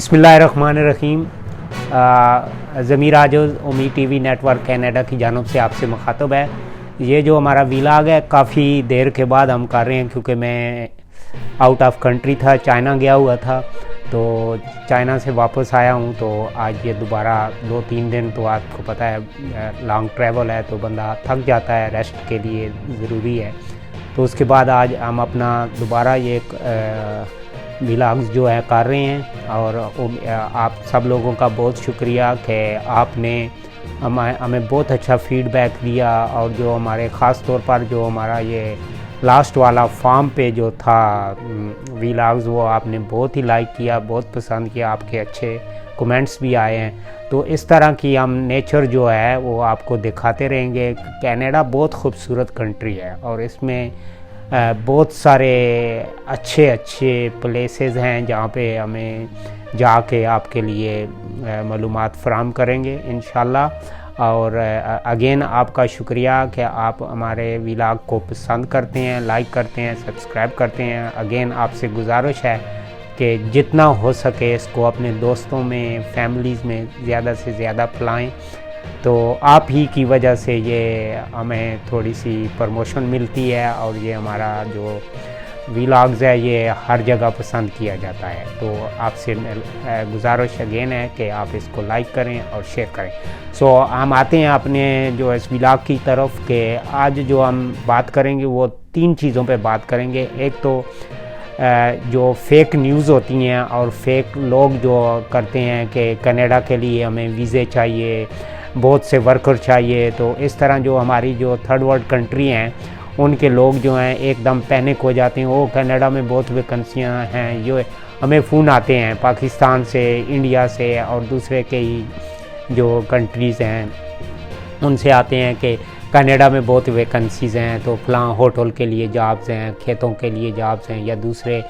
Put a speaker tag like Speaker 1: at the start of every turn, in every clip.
Speaker 1: बिस्मिल्लाहिर्रहमानिर्रहीम। ज़मीर आजज़ उम्मीद TV network Canada की जानब से आपसे मुखातब है। ये जो हमारा व्लॉग है काफ़ी देर के बाद हम कर रहे हैं, क्योंकि मैं आउट ऑफ कंट्री था, चाइना गया हुआ था, तो चाइना से वापस आया हूँ। तो आज ये दोबारा 2-3 दिन, तो आपको पता है लॉन्ग ट्रैवल है तो बंदा थक जाता है, रेस्ट के लिए ज़रूरी है। तो उसके बाद आज हम अपना दोबारा ये व्लॉग्स जो है कर रहे हैं। और आप सब लोगों का बहुत शुक्रिया कि आपने हमें बहुत अच्छा फ़ीडबैक दिया। और जो हमारे ख़ास तौर पर जो हमारा ये लास्ट वाला फार्म पे जो था व्लॉग्स, वो आपने बहुत ही लाइक किया, बहुत पसंद किया, आपके अच्छे कमेंट्स भी आए हैं। तो इस तरह की हम नेचर जो है वो आपको दिखाते रहेंगे। कनाडा बहुत खूबसूरत कंट्री है और इसमें बहुत सारे अच्छे प्लेसेस हैं जहाँ पे हमें जाके आपके लिए मालूमात फराहम करेंगे इंशाल्लाह। और अगेन आपका शुक्रिया कि आप हमारे व्लॉग को पसंद करते हैं, लाइक करते हैं, सब्सक्राइब करते हैं। अगेन आपसे गुजारिश है कि जितना हो सके इसको अपने दोस्तों में, फैमिलीज़ में ज़्यादा से ज़्यादा फैलाएं। तो आप ही की वजह से ये हमें थोड़ी सी प्रमोशन मिलती है और ये हमारा जो व्लॉग्स है ये हर जगह पसंद किया जाता है। तो आपसे गुजारिश अगेन है कि आप इसको लाइक करें और शेयर करें। सो हम आते हैं अपने जो इस व्लॉग की तरफ के आज जो हम बात करेंगे वो 3 चीज़ों पे बात करेंगे। एक तो जो फेक न्यूज़ होती हैं और फेक लोग जो करते हैं कि कनाडा के लिए हमें वीज़े चाहिए, बहुत से वर्कर चाहिए। तो इस तरह जो हमारी जो थर्ड वर्ल्ड कंट्री हैं उनके लोग जो हैं एकदम पैनिक हो जाते हैं, वो कनाडा में बहुत वैकेंसियाँ हैं। ये हमें फ़ोन आते हैं पाकिस्तान से, इंडिया से और दूसरे कई जो कंट्रीज़ हैं उनसे आते हैं कि कनाडा में बहुत वैकेंसीज़ हैं, तो फ़लाँ होटल के लिए जॉब्स हैं, खेतों के लिए जॉब्स हैं, या दूसरे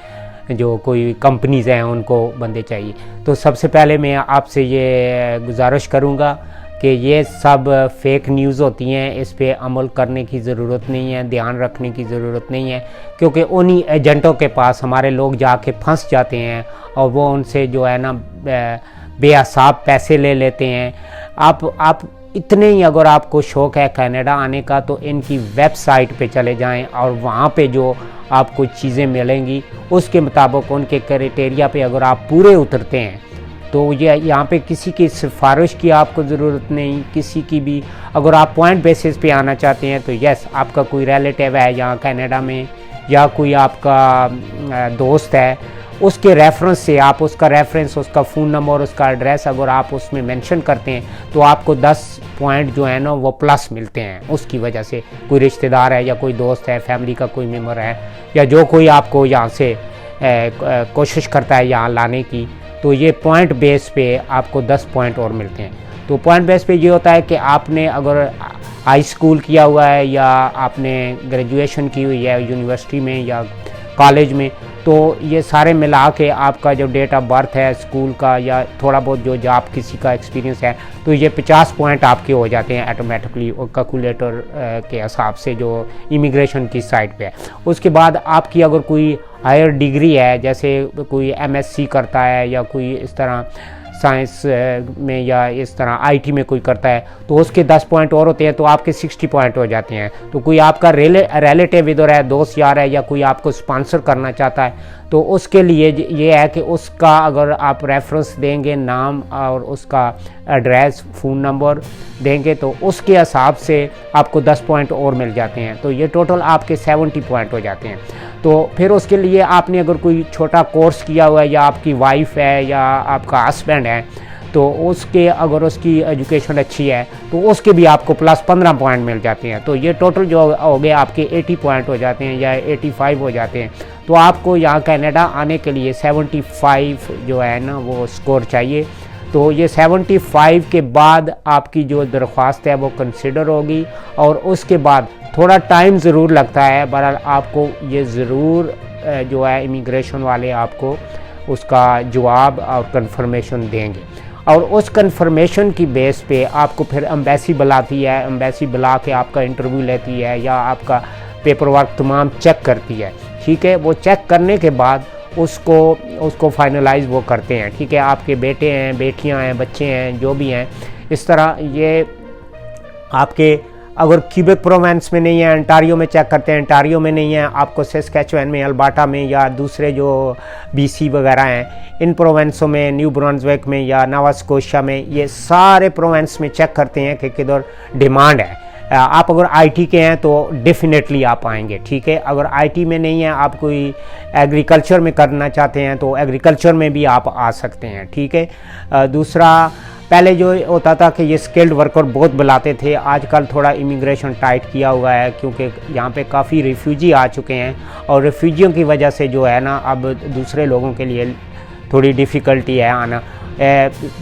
Speaker 1: जो कोई कंपनीज़ हैं उनको बंदे चाहिए। तो सबसे पहले मैं आपसे ये गुजारिश करूँगा कि ये सब फेक न्यूज़ होती हैं, इस पे अमल करने की ज़रूरत नहीं है, ध्यान रखने की ज़रूरत नहीं है, क्योंकि उन्हीं एजेंटों के पास हमारे लोग जाके फंस जाते हैं और वो उनसे जो है ना बेहिसाब पैसे ले लेते हैं। आप इतने ही अगर आपको शौक़ है कनाडा आने का तो इनकी वेबसाइट पे चले जाएं और वहाँ पे जो आपको चीज़ें मिलेंगी उसके मुताबिक, उनके क्राइटेरिया पे अगर आप पूरे उतरते हैं तो ये यहाँ पे किसी की सिफारिश की आपको ज़रूरत नहीं, किसी की भी। अगर आप पॉइंट बेसिस पे आना चाहते हैं तो यस, आपका कोई रिलेटिव है यहाँ कनाडा में या कोई आपका दोस्त है, उसके रेफरेंस से आप उसका रेफरेंस, उसका फ़ोन नंबर, उसका एड्रेस अगर आप उसमें मेंशन करते हैं तो आपको 10 पॉइंट जो है ना वो प्लस मिलते हैं। उसकी वजह से कोई रिश्तेदार है या कोई दोस्त है, फैमिली का कोई मेम्बर है, या जो कोई आपको यहाँ से कोशिश करता है यहाँ लाने की, तो ये पॉइंट बेस पे आपको 10 पॉइंट और मिलते हैं। तो पॉइंट बेस पे ये होता है कि आपने अगर हाई स्कूल किया हुआ है या आपने ग्रेजुएशन की हुई है यूनिवर्सिटी में या कॉलेज में, तो ये सारे मिला के आपका जो डेट ऑफ बर्थ है स्कूल का या थोड़ा बहुत जो जॉब किसी का एक्सपीरियंस है, तो ये 50 पॉइंट आपके हो जाते हैं ऑटोमेटिकली कैलकुलेटर के हिसाब से जो इमिग्रेशन की साइट पे है। उसके बाद आपकी अगर कोई हायर डिग्री है, जैसे कोई MSc करता है या कोई इस तरह साइंस में या इस तरह IT में कोई करता है, तो उसके 10 पॉइंट और होते हैं, तो आपके 60 पॉइंट हो जाते हैं। तो कोई आपका रिलेटिव इधर है, दोस्त यार है, या कोई आपको स्पॉन्सर करना चाहता है, तो उसके लिए ये है कि उसका अगर आप रेफरेंस देंगे, नाम और उसका एड्रेस, फ़ोन नंबर देंगे, तो उसके हिसाब से आपको 10 पॉइंट और मिल जाते हैं। तो ये टोटल आपके 70 पॉइंट हो जाते हैं। तो फिर उसके लिए आपने अगर कोई छोटा कोर्स किया हुआ है, या आपकी वाइफ है या आपका हस्बैंड है, तो उसके अगर उसकी एजुकेशन अच्छी है तो उसके भी आपको प्लस 15 पॉइंट मिल जाते हैं। तो ये टोटल जो हो गए आपके 80 पॉइंट हो जाते हैं या 85 हो जाते हैं। तो आपको यहाँ कनाडा आने के लिए 75 जो है ना वो स्कोर चाहिए। तो ये 75 के बाद आपकी जो दरख्वास्त है वो कंसिडर होगी, और उसके बाद थोड़ा टाइम ज़रूर लगता है, बहरहाल आपको ये ज़रूर जो है इमिग्रेशन वाले आपको उसका जवाब और कंफर्मेशन देंगे। और उस कंफर्मेशन की बेस पे आपको फिर एम्बेसी बुलाती है, एम्बेसी बुला के आपका इंटरव्यू लेती है या आपका पेपर वर्क तमाम चेक करती है। ठीक है, वो चेक करने के बाद उसको फाइनलाइज वो करते हैं, ठीक है। आपके बेटे हैं, बेटियां हैं, बच्चे हैं, जो भी हैं, इस तरह ये आपके अगर क्यूबेक प्रोविंस में नहीं है, अंटारियो में चेक करते हैं, अंटारियो में नहीं है, आपको सस्कैचुअन में, अल्बर्टा में या दूसरे जो बीसी वगैरह हैं इन प्रोविंसों में, न्यू ब्रुंसविक में या नोवा स्कोशिया में, ये सारे प्रोविंस में चेक करते हैं कि किधर डिमांड है। आप अगर आईटी के हैं तो डेफिनेटली आप आएंगे, ठीक है। अगर आईटी में नहीं है, आप कोई एग्रीकल्चर में करना चाहते हैं तो एग्रीकल्चर में भी आप आ सकते हैं, ठीक है। दूसरा, पहले जो होता था कि ये स्किल्ड वर्कर बहुत बुलाते थे, आजकल थोड़ा इमिग्रेशन टाइट किया हुआ है क्योंकि यहाँ पे काफ़ी रिफ्यूजी आ चुके हैं और रिफ्यूजियों की वजह से जो है ना अब दूसरे लोगों के लिए थोड़ी डिफ़िकल्टी है आना।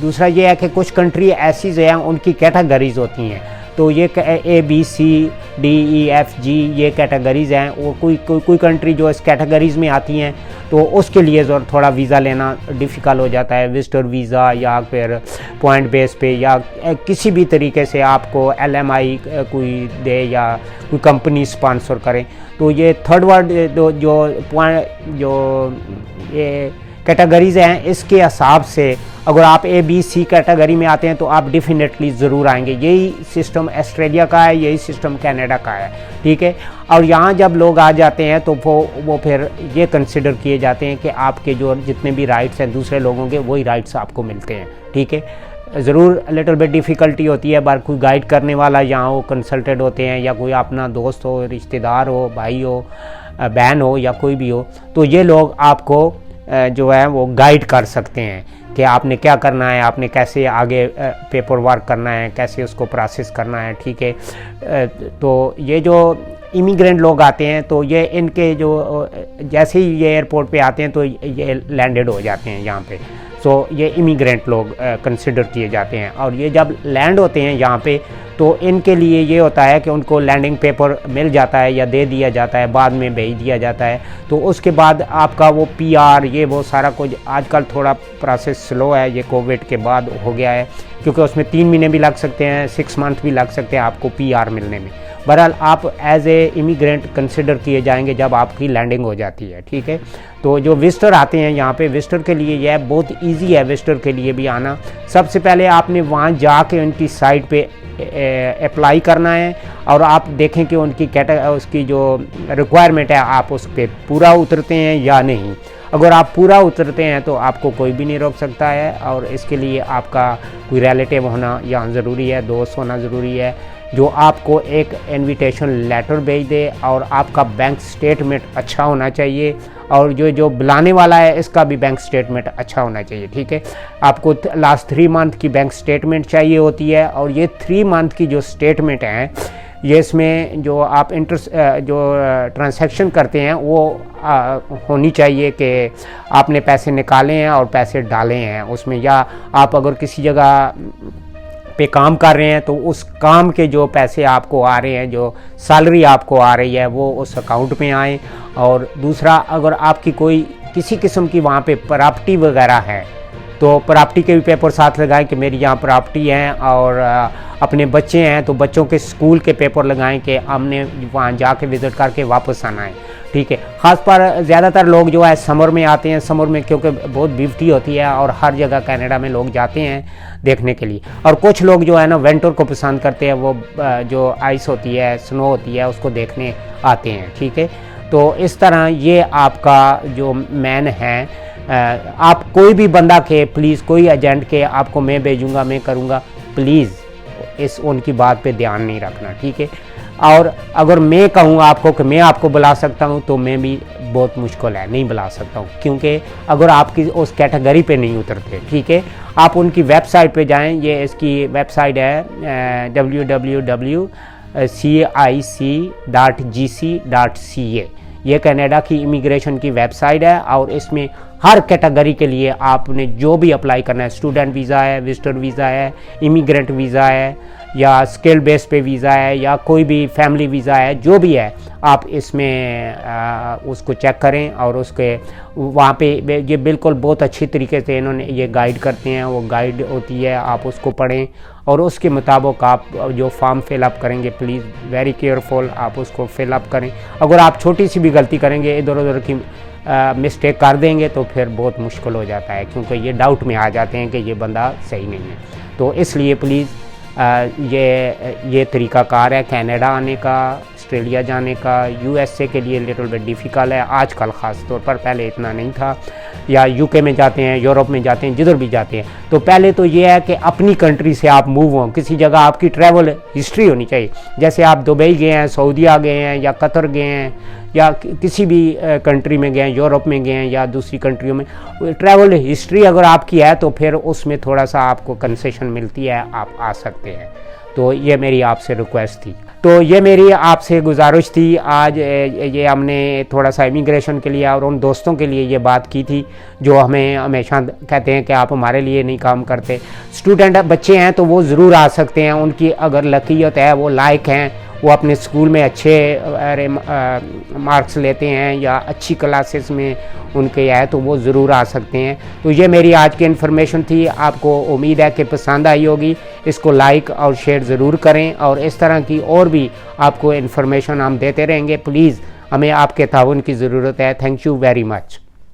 Speaker 1: दूसरा ये है कि कुछ कंट्री ऐसी जो हैं उनकी कैटेगरीज़ होती हैं, तो ये ABCDEFG ये कैटेगरीज़ हैं, वो कोई कंट्री जो इस कैटेगरीज़ में आती हैं तो उसके लिए जो थोड़ा वीज़ा लेना डिफ़िकल्ट हो जाता है, विजिटर वीज़ा या फिर पॉइंट बेस पे या किसी भी तरीके से आपको LMI कोई दे या कोई कंपनी स्पॉन्सर करें। तो ये थर्ड वर्ड जो ये कैटेगरीज़ हैं, इसके हिसाब से अगर आप ABC कैटेगरी में आते हैं तो आप डेफिनेटली ज़रूर आएंगे। यही सिस्टम ऑस्ट्रेलिया का है, यही सिस्टम कनाडा का है, ठीक है। और यहाँ जब लोग आ जाते हैं तो वो फिर ये कंसिडर किए जाते हैं कि आपके जो जितने भी राइट्स हैं दूसरे लोगों के, वही राइट्स आपको मिलते हैं, ठीक है। ज़रूर लिटिल बिट डिफ़िकल्टी होती है, बार कोई गाइड करने वाला यहाँ हो, कंसल्टेंट होते हैं, या कोई अपना दोस्त हो, रिश्तेदार हो, भाई हो, बहन हो या कोई भी हो, तो ये लोग आपको जो है वो गाइड कर सकते हैं कि आपने क्या करना है, आपने कैसे आगे पेपर वर्क करना है, कैसे उसको प्रोसेस करना है, ठीक है। तो ये जो इमिग्रेंट लोग आते हैं तो ये इनके जो जैसे ही ये एयरपोर्ट पे आते हैं तो ये लैंडेड हो जाते हैं यहाँ पे, सो ये इमिग्रेंट लोग कंसिडर किए जाते हैं। और ये जब लैंड होते हैं यहाँ पे तो इनके लिए ये होता है कि उनको लैंडिंग पेपर मिल जाता है या दे दिया जाता है, बाद में भेज दिया जाता है। तो उसके बाद आपका वो PR ये वो सारा कुछ, आजकल थोड़ा प्रोसेस स्लो है, ये कोविड के बाद हो गया है, क्योंकि उसमें 3 महीने भी लग सकते हैं, 6 मंथ भी लग सकते हैं आपको PR मिलने में। बहरहाल आप एज ए इमिग्रेंट कंसिडर किए जाएंगे जब आपकी लैंडिंग हो जाती है, ठीक है। तो जो विजिटर आते हैं यहाँ पे, विजिटर के लिए यह बहुत इजी है, विजिटर के लिए भी आना। सबसे पहले आपने वहाँ जाके उनकी साइट पे अप्लाई करना है और आप देखें कि उसकी जो रिक्वायरमेंट है आप उस पर पूरा उतरते हैं या नहीं। अगर आप पूरा उतरते हैं तो आपको कोई भी नहीं रोक सकता है, और इसके लिए आपका कोई रिलेटिव होना यहाँ ज़रूरी है, दोस्त होना ज़रूरी है, जो आपको एक इनविटेशन लेटर भेज दे, और आपका बैंक स्टेटमेंट अच्छा होना चाहिए, और जो बुलाने वाला है इसका भी बैंक स्टेटमेंट अच्छा होना चाहिए, ठीक है। आपको लास्ट 3 मंथ की बैंक स्टेटमेंट चाहिए होती है, और ये 3 मंथ की जो स्टेटमेंट है ये इसमें जो आप जो ट्रांजैक्शन करते हैं वो होनी चाहिए कि आपने पैसे निकाले हैं और पैसे डाले हैं उसमें, या आप अगर किसी जगह पे काम कर रहे हैं तो उस काम के जो पैसे आपको आ रहे हैं, जो सैलरी आपको आ रही है, वो उस अकाउंट में आए। और दूसरा, अगर आपकी कोई किसी किस्म की वहाँ पे प्रॉपर्टी वगैरह है तो प्रॉपर्टी के भी पेपर साथ लगाएं कि मेरी यहाँ प्रॉपर्टी है, और अपने बच्चे हैं तो बच्चों के स्कूल के पेपर लगाएं कि हमने वहाँ जाके विज़िट करके वापस आना है, ठीक है। ख़ास पर ज़्यादातर लोग जो है समर में आते हैं, समर में क्योंकि बहुत ब्यूटी होती है और हर जगह कनाडा में लोग जाते हैं देखने के लिए। और कुछ लोग जो है ना विंटर को पसंद करते हैं, वो जो आइस होती है, स्नो होती है, उसको देखने आते हैं, ठीक है। तो इस तरह ये आपका जो मैन है, आप कोई भी बंदा के प्लीज़, कोई एजेंट के आपको मैं भेजूँगा, मैं करूँगा, प्लीज़ इस उनकी बात पे ध्यान नहीं रखना, ठीक है। और अगर मैं कहूँ आपको कि मैं आपको बुला सकता हूँ तो मैं भी बहुत मुश्किल है, नहीं बुला सकता हूँ, क्योंकि अगर आपकी उस कैटेगरी पे नहीं उतरते, ठीक है। आप उनकी वेबसाइट पे जाएं, ये इसकी वेबसाइट है www.cic.gc.ca, ये कनाडा की इमिग्रेशन की वेबसाइट है, और इसमें हर कैटेगरी के लिए आपने जो भी अप्लाई करना है, स्टूडेंट वीज़ा है, विजिटर वीज़ा है, इमिग्रेंट वीज़ा है, या स्किल बेस पे वीज़ा है, या कोई भी फैमिली वीज़ा है, जो भी है आप इसमें उसको चेक करें। और उसके वहाँ पे ये बिल्कुल बहुत अच्छी तरीके से इन्होंने ये गाइड करते हैं, वो गाइड होती है, आप उसको पढ़ें और उसके मुताबिक आप जो फॉर्म फिलअप करेंगे, प्लीज़ वेरी केयरफुल आप उसको फिलअप करें। अगर आप छोटी सी भी गलती करेंगे, इधर उधर की मिस्टेक कर देंगे तो फिर बहुत मुश्किल हो जाता है, क्योंकि ये डाउट में आ जाते हैं कि ये बंदा सही नहीं है। तो इसलिए प्लीज़ ये तरीक़ाकार है कनाडा आने का, ऑस्ट्रेलिया जाने का। यूएसए के लिए लिटिल बिट डिफ़िकल्ट है आजकल ख़ास तौर पर, पहले इतना नहीं था। या यूके में जाते हैं, यूरोप में जाते हैं, जिधर भी जाते हैं, तो पहले तो ये है कि अपनी कंट्री से आप मूव हों, किसी जगह आपकी ट्रैवल हिस्ट्री होनी चाहिए। जैसे आप दुबई गए हैं, सऊदीया गए हैं, या कतर गए हैं, या किसी भी कंट्री में गए हैं, यूरोप में गए हैं या दूसरी कंट्रियों में, ट्रैवल हिस्ट्री अगर आपकी है तो फिर उसमें थोड़ा सा आपको कंसेशन मिलती है, आप आ सकते हैं। तो ये मेरी आपसे रिक्वेस्ट थी। तो ये मेरी आपसे गुजारिश थी। आज ये हमने थोड़ा सा इमिग्रेशन के लिए और उन दोस्तों के लिए ये बात की थी जो हमें हमेशा कहते हैं कि आप हमारे लिए नहीं काम करते। स्टूडेंट बच्चे हैं तो वो ज़रूर आ सकते हैं, उनकी अगर लकीयत है, वो लायक हैं, वो अपने स्कूल में अच्छे मार्क्स लेते हैं या अच्छी क्लासेस में उनके है तो वो ज़रूर आ सकते हैं। तो ये मेरी आज की इन्फॉर्मेशन थी। आपको उम्मीद है कि पसंद आई होगी। इसको लाइक और शेयर ज़रूर करें, और इस तरह की और भी आपको इन्फॉर्मेशन हम देते रहेंगे। प्लीज़ हमें आपके ताउन की ज़रूरत है। Thank you very much.